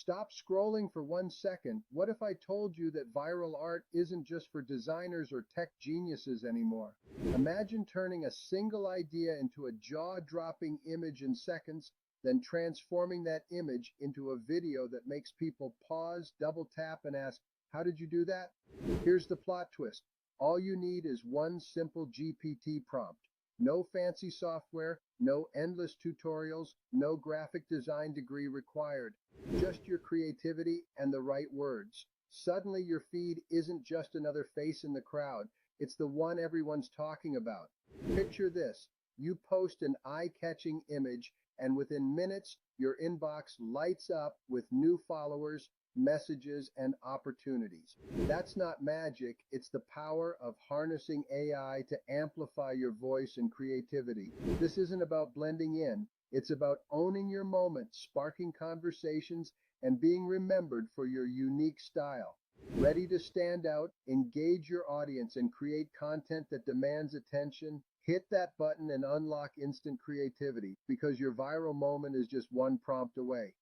Stop scrolling for 1 second. What if I told you that viral art isn't just for designers or tech geniuses anymore? Imagine turning a single idea into a jaw-dropping image in seconds, then transforming that image into a video that makes people pause, double tap, and ask, "How did you do that?" Here's the plot twist. All you need is one simple GPT prompt. No fancy software, no endless tutorials, no graphic design degree required. Just your creativity and the right words. Suddenly your feed isn't just another face in the crowd. It's the one everyone's talking about. Picture this. You post an eye-catching image, and within minutes, your inbox lights up with new followers, messages, and opportunities. That's not magic, it's the power of harnessing AI to amplify your voice and creativity. This isn't about blending in, it's about owning your moment, sparking conversations, and being remembered for your unique style. Ready to stand out, engage your audience, and create content that demands attention? Hit that button and unlock instant creativity, because your viral moment is just one prompt away.